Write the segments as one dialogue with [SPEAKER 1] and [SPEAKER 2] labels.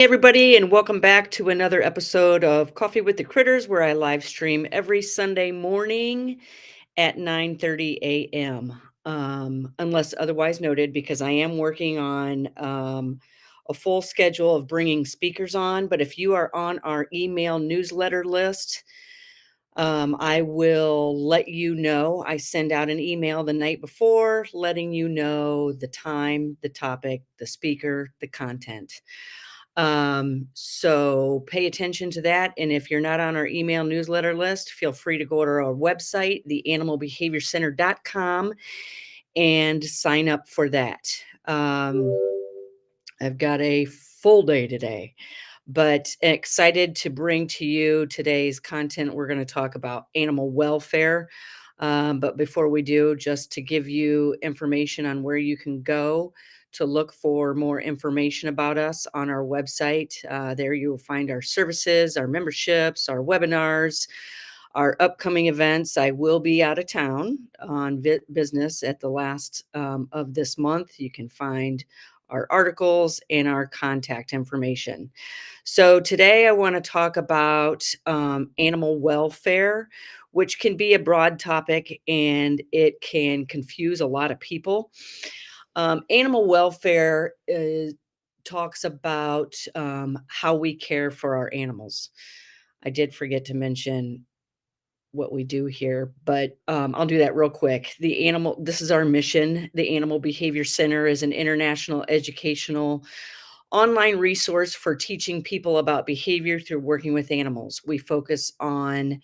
[SPEAKER 1] Hey everybody, and welcome back to another episode of Coffee with the Critters, where I live stream every Sunday morning at 9:30 a.m. Unless otherwise noted, because I am working on a full schedule of bringing speakers on. But if you are on our email newsletter list, I will let you know. I send out an email the night before, letting you know the time, the topic, the speaker, the content. So pay attention to that. And if you're not on our email newsletter list, feel free to go to our website, theanimalbehaviorcenter.com, and sign up for that. Um, I've got a full day today, but excited to bring to you today's content. We're going to talk about animal welfare. But before we do, just to give you information on where you can go to look for more information about us on our website. There you will find our services, our memberships, our webinars, our upcoming events. I will be out of town on business at the last of this month. You can find our articles and our contact information. So today I want to talk about animal welfare, which can be a broad topic and it can confuse a lot of people. Animal welfare talks about how we care for our animals. I did forget to mention what we do here, but I'll do that real quick. This is our mission. The Animal Behavior Center is an international educational online resource for teaching people about behavior through working with animals. We focus on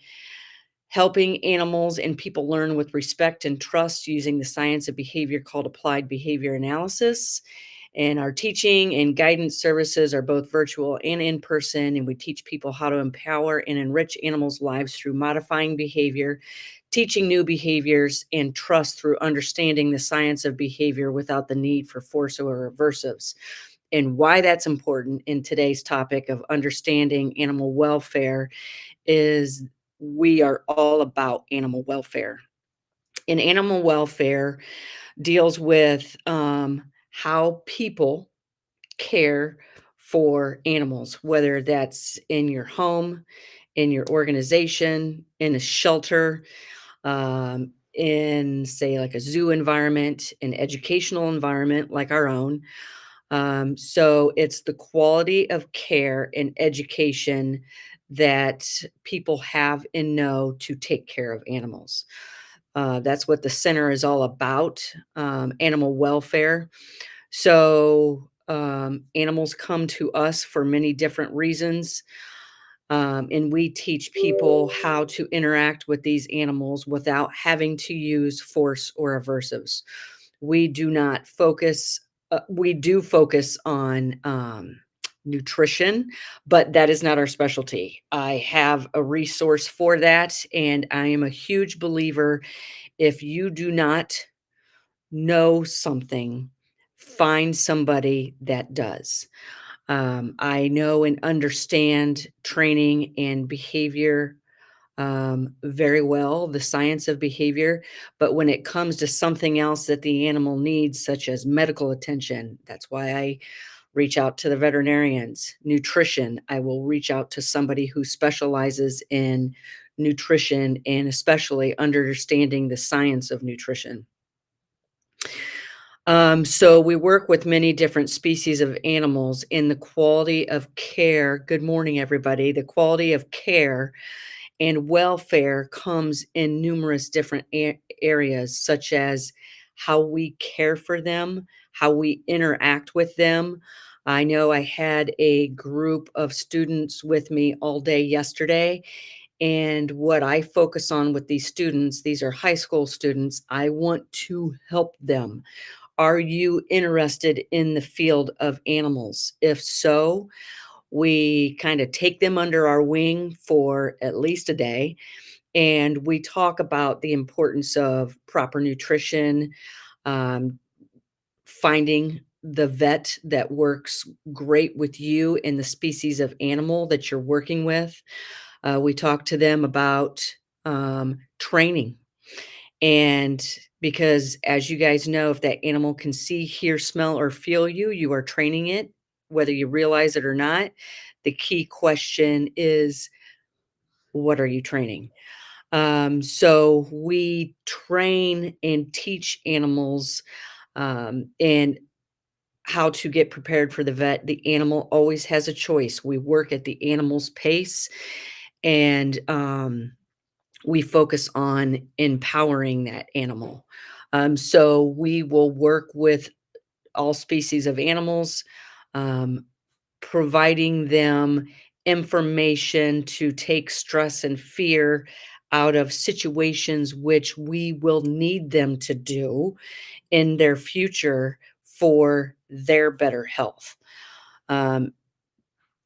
[SPEAKER 1] helping animals and people learn with respect and trust using the science of behavior called applied behavior analysis. And our teaching and guidance services are both virtual and in person. And we teach people how to empower and enrich animals' lives through modifying behavior, teaching new behaviors, and trust through understanding the science of behavior without the need for force or aversives. And why that's important in today's topic of understanding animal welfare is we are all about animal welfare. And animal welfare deals with how people care for animals, whether that's in your home, in your organization, in a shelter, in, say, like a zoo environment, an educational environment like our own. So it's the quality of care and education that people have and know to take care of animals. That's what the center is all about, animal welfare. So animals come to us for many different reasons. And we teach people how to interact with these animals without having to use force or aversives. We do not focus, we do focus on nutrition, but that is not our specialty. I have a resource for that, and I am a huge believer if you do not know something, find somebody that does. I know and understand training and behavior very well, the science of behavior. But when it comes to something else that the animal needs, such as medical attention, that's why I reach out to the veterinarians. Nutrition, I will reach out to somebody who specializes in nutrition and especially understanding the science of nutrition. So we work with many different species of animals in the quality of care. Good morning, everybody. The quality of care and welfare comes in numerous different areas, such as how we care for them, how we interact with them. I know I had a group of students with me all day yesterday. And what I focus on with these students, these are high school students, I want to help them. Are you interested in the field of animals? If so, we kind of take them under our wing for at least a day, and we talk about the importance of proper nutrition, um, finding the vet that works great with you and the species of animal that you're working with. We talk to them about training. And because, as you guys know, if that animal can see, hear, smell, or feel you, you are training it whether you realize it or not, the key question is, what are you training? So we train and teach animals and how to get prepared for the vet. The animal always has a choice. We work at the animal's pace, and we focus on empowering that animal. So we will work with all species of animals, um, providing them information to take stress and fear out of situations which we will need them to do in their future for their better health. Um,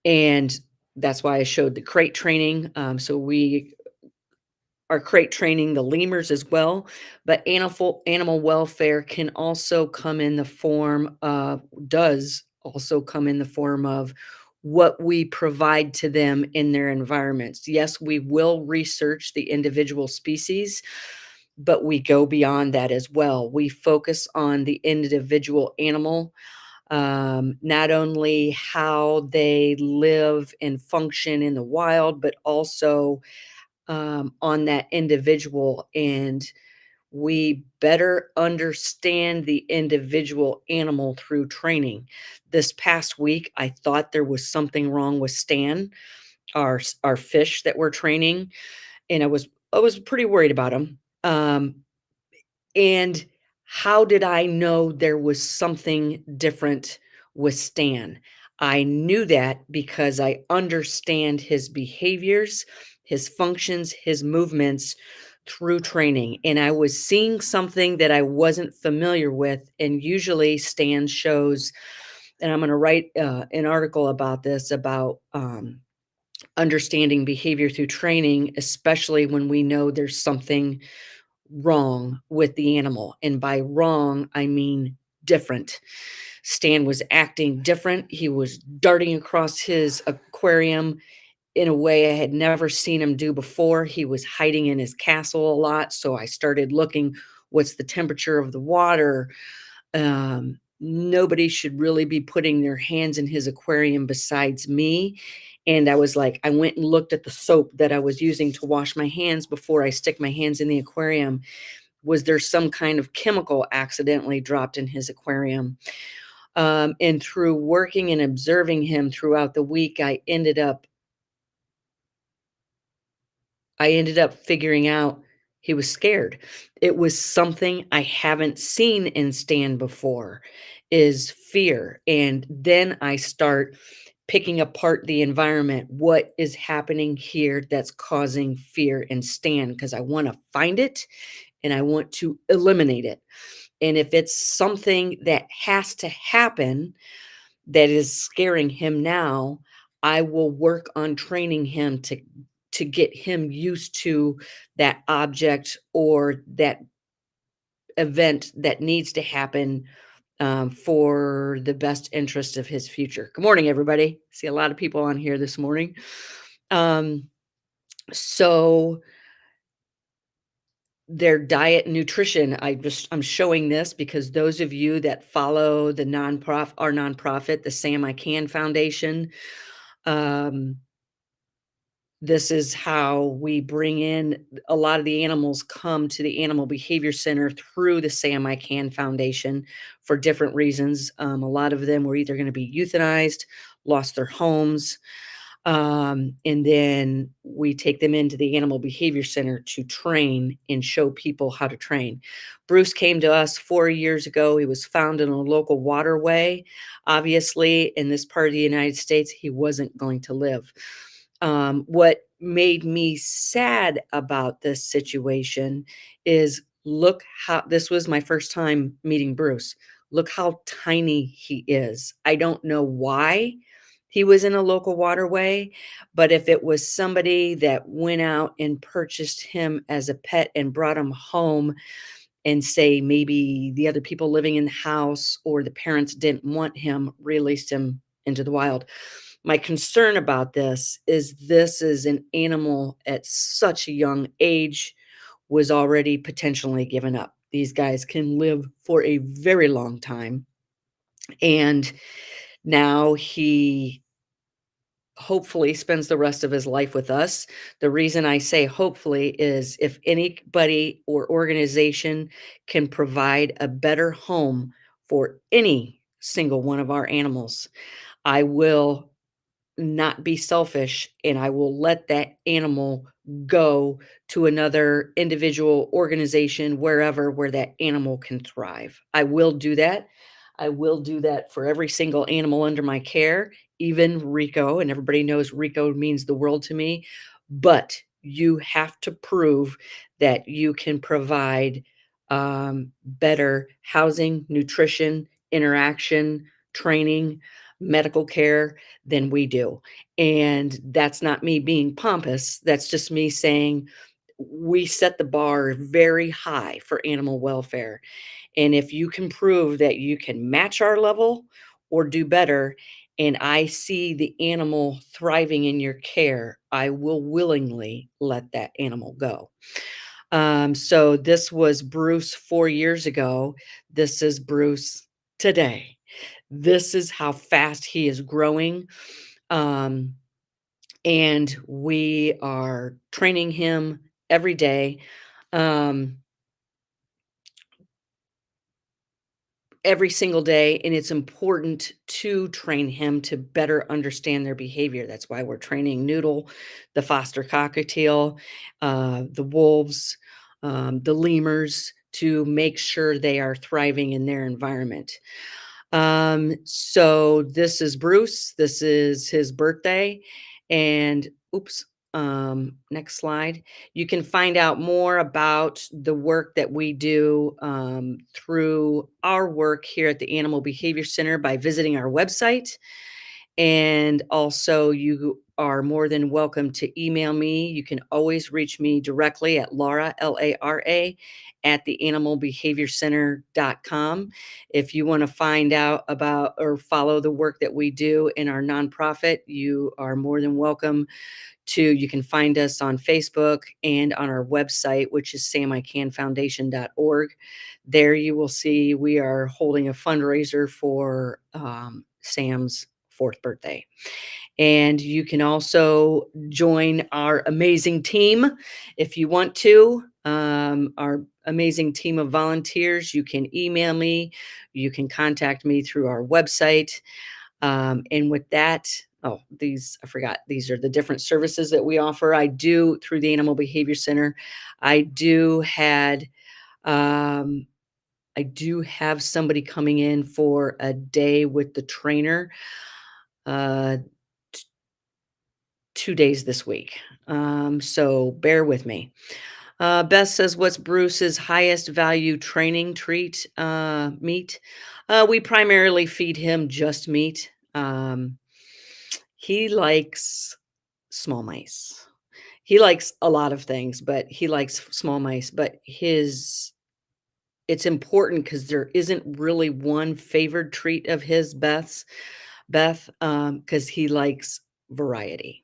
[SPEAKER 1] and that's why I showed the crate training. So we are crate training the lemurs as well, but animal welfare can also come in the form of does also come in the form of what we provide to them in their environments. Yes, we will research the individual species, but we go beyond that as well. We focus on the individual animal, not only how they live and function in the wild, but also on that individual, and we better understand the individual animal through training. This past week, I thought there was something wrong with Stan, our fish that we're training, and I was pretty worried about him. And how did I know there was something different with Stan? I knew that because I understand his behaviors, his functions, his movements through training. And I was seeing something that I wasn't familiar with. And usually, Stan shows, and I'm going to write an article about this about understanding behavior through training, especially when we know there's something wrong with the animal. And by wrong, I mean different. Stan was acting different. He was darting across his aquarium in a way I had never seen him do before. He was hiding in his castle a lot. So I started looking, what's the temperature of the water? Nobody should really be putting their hands in his aquarium besides me. And I was like, I went and looked at the soap that I was using to wash my hands before I stick my hands in the aquarium. Was there some kind of chemical accidentally dropped in his aquarium? And through working and observing him throughout the week, I ended up figuring out he was scared. It was something I haven't seen in Stan before, is fear. And then I start picking apart the environment. What is happening here that's causing fear in Stan? Because I want to find it and I want to eliminate it. And if it's something that has to happen that is scaring him now, I will work on training him to get him used to that object or that event that needs to happen for the best interest of his future. Good morning, everybody. See a lot of people on here this morning. Um, so their diet and nutrition. I'm showing this because those of you that follow our nonprofit, the Sam I Can Foundation, um, this is how we bring in a lot of the animals come to the Animal Behavior Center through the Sam I Can Foundation for different reasons. A lot of them were either going to be euthanized, lost their homes, and then we take them into the Animal Behavior Center to train and show people how to train. Bruce came to us 4 years ago. He was found in a local waterway. Obviously, in this part of the United States, he wasn't going to live. What made me sad about this situation is, look how this was my first time meeting Bruce. Look how tiny he is. I don't know why he was in a local waterway, but if it was somebody that went out and purchased him as a pet and brought him home, and say maybe the other people living in the house or the parents didn't want him, released him into the wild. My concern about this is an animal at such a young age, was already potentially given up. These guys can live for a very long time. And Now he hopefully spends the rest of his life with us. The reason I say hopefully is if anybody or organization can provide a better home for any single one of our animals, I will not be selfish, and I will let that animal go to another individual organization wherever where that animal can thrive. I will do that. I will do that for every single animal under my care, even Rico, and everybody knows Rico means the world to me. But you have to prove that you can provide better housing, nutrition, interaction, training, medical care than we do. And that's not me being pompous. That's just me saying we set the bar very high for animal welfare. And if you can prove that you can match our level or do better, and I see the animal thriving in your care, I will willingly let that animal go. So this was Bruce 4 years ago. This is Bruce today. This is how fast he is growing. Um, and we are training him every day, um, every single day. And it's important to train him to better understand their behavior. That's why we're training Noodle, the foster cockatiel, the wolves, the lemurs to make sure they are thriving in their environment. So this is Bruce. This is his birthday. And oops, next slide. You can find out more about the work that we do through our work here at the Animal Behavior Center by visiting our website. And also, you are more than welcome to email me. You can always reach me directly at Laura, Lara, at the animalbehaviorcenter.com. If you want to find out about or follow the work that we do in our nonprofit, you are more than welcome to. You can find us on Facebook and on our website, which is samicanfoundation.org. There you will see we are holding a fundraiser for Sam's fourth birthday. And you can also join our amazing team if you want to. Our amazing team of volunteers. You can email me, you can contact me through our website. And with that, oh, these, I forgot, these are the different services that we offer. I do through the Animal Behavior Center. I do had, um, I do have somebody coming in for a day with the trainer, uh, 2 days this week. So bear with me. Beth says, what's Bruce's highest value training treat? Meat. We primarily feed him just meat. He likes small mice. He likes a lot of things, but he likes small mice. But it's important because there isn't really one favored treat of his, Beth, because he likes variety.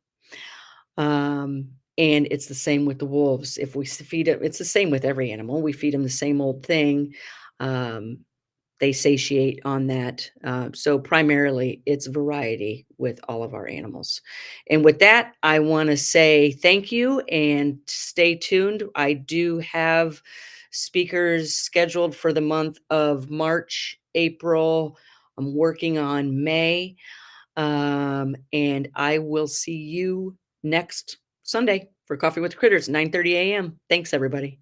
[SPEAKER 1] And it's the same with the wolves. If we feed it, it's the same with every animal. We feed them the same old thing. Um, they satiate on that. So primarily it's variety with all of our animals. And with that, I want to say thank you and stay tuned. I do have speakers scheduled for the month of March, April. I'm working on May. And I will see you next Sunday for Coffee with the Critters, 9:30 a.m. Thanks, everybody.